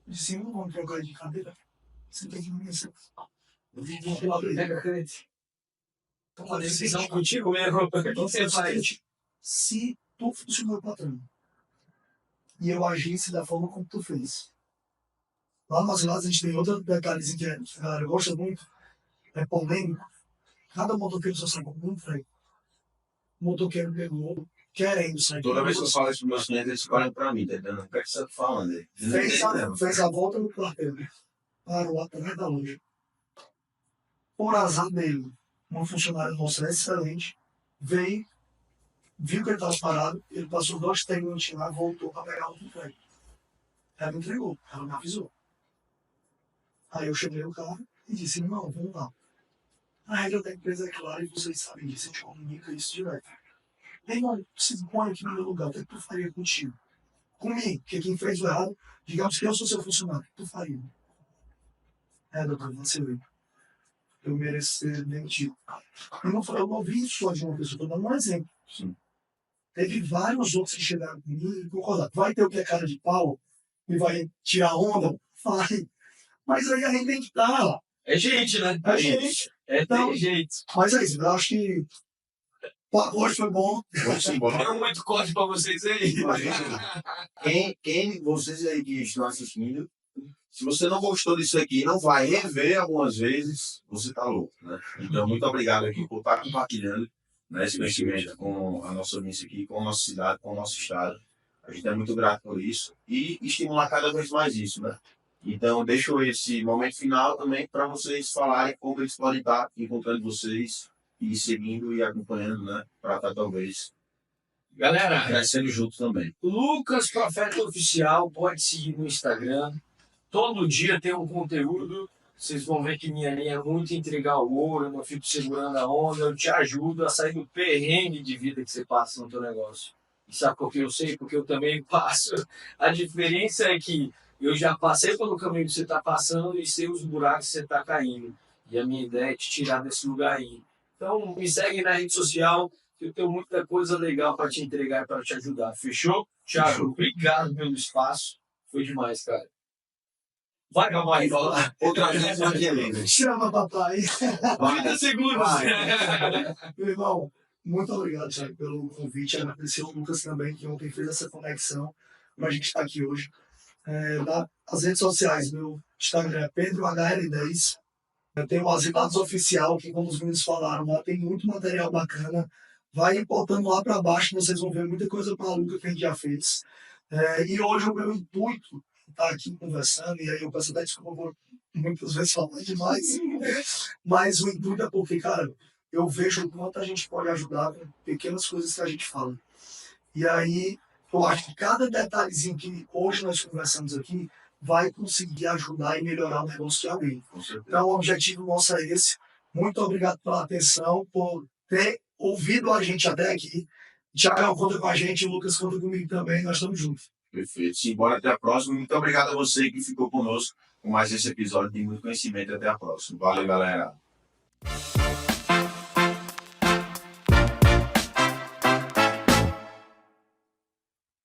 Disse, não vamos trocar de cadeira. Você tem que me conhecer. Pega a caneta. Toma decisão contigo mesmo. O que você faz? Se tu fosse o meu patrão e eu agisse da forma como tu fez. Lá nos lados a gente tem outro detalhezinho que a galera gosta muito, é polêmico. Cada motoqueiro só sai com um freio. O motoqueiro pegou, querendo sair. Toda vez que eu falo isso para meus clientes, eles olham para mim, tá entendendo? O que é que você tá falando aí? Fez a volta no quartel. Parou atrás da loja. Por azar dele, um funcionário nosso excelente, veio, viu que ele estava parado, ele passou 2, 3 minutos lá, voltou para pegar outro freio. Ela me entregou, ela me avisou. Aí eu cheguei no carro e disse, irmão, vamos lá. A regra da empresa é clara e vocês sabem disso, a gente comunica isso direto. Meu irmão, se põe aqui no meu lugar, o que tu faria contigo? Comigo, porque quem fez o errado, digamos que eu sou seu funcionário, o que tu faria? Doutor, vacilei. Eu mereço ser demitido. Eu não vi isso só de uma pessoa, estou dando um exemplo. Sim. Teve vários outros que chegaram comigo e concordaram. Vai ter o que é cara de pau e vai tirar onda? Vai. Mas aí a gente tem que estar. É gente, né? É gente. Então, Então, jeito. mas é isso, eu acho que o hoje foi bom. Vamos embora. Deu muito corte pra vocês aí. Quem vocês aí que estão assistindo, Se você não gostou disso aqui e não vai rever algumas vezes, você tá louco, né? Então, muito obrigado aqui por estar compartilhando, né, esse conhecimento com a nossa audiência aqui, com a nossa cidade, com o nosso estado. A gente é muito grato por isso e estimular cada vez mais isso, né? Então, deixo esse momento final também para vocês falarem como eles podem estar encontrando vocês e seguindo e acompanhando, né? Para estar talvez Galera, crescendo junto também. Lucas Profeta Oficial, pode seguir no Instagram. Todo dia tem um conteúdo. Vocês vão ver que minha linha é muito entregar o ouro, eu não fico segurando a onda, eu te ajudo a sair do perrengue de vida que você passa no teu negócio. E sabe por que eu sei? Porque eu também passo. A diferença é que eu já passei pelo caminho que você está passando e sei os buracos que você está caindo. E a minha ideia é te tirar desse lugar aí. Então, me segue na rede social, que eu tenho muita coisa legal para te entregar e para te ajudar. Fechou? Thiago, obrigado pelo espaço. Foi demais, cara. Vai, vai, vai. Outra vez, Angelina. Chama papai. 30 segundos. Meu irmão, muito obrigado, Thiago, pelo convite. Agradecer ao Lucas também, que ontem fez essa conexão para a gente estar aqui hoje. As redes sociais, meu Instagram é PedroHL10. Eu tenho o Asilados Oficial, que como os meninos falaram, lá tem muito material bacana. Vai importando lá para baixo, vocês vão ver muita coisa maluca que a gente já fez. E hoje o meu intuito tá aqui conversando, e aí eu peço até desculpa por muitas vezes falar demais, mas o intuito é porque, cara, eu vejo o quanto a gente pode ajudar com pequenas coisas que a gente fala. E aí, eu acho que cada detalhezinho que hoje nós conversamos aqui vai conseguir ajudar e melhorar o negócio de alguém. Então, o objetivo nosso é esse. Muito obrigado pela atenção, por ter ouvido a gente até aqui. Thiago conta com a gente, o Lucas conta comigo também, nós estamos juntos. Perfeito. Simbora, até a próxima. Muito obrigado a você que ficou conosco com mais esse episódio de muito conhecimento. Até a próxima. Valeu, galera.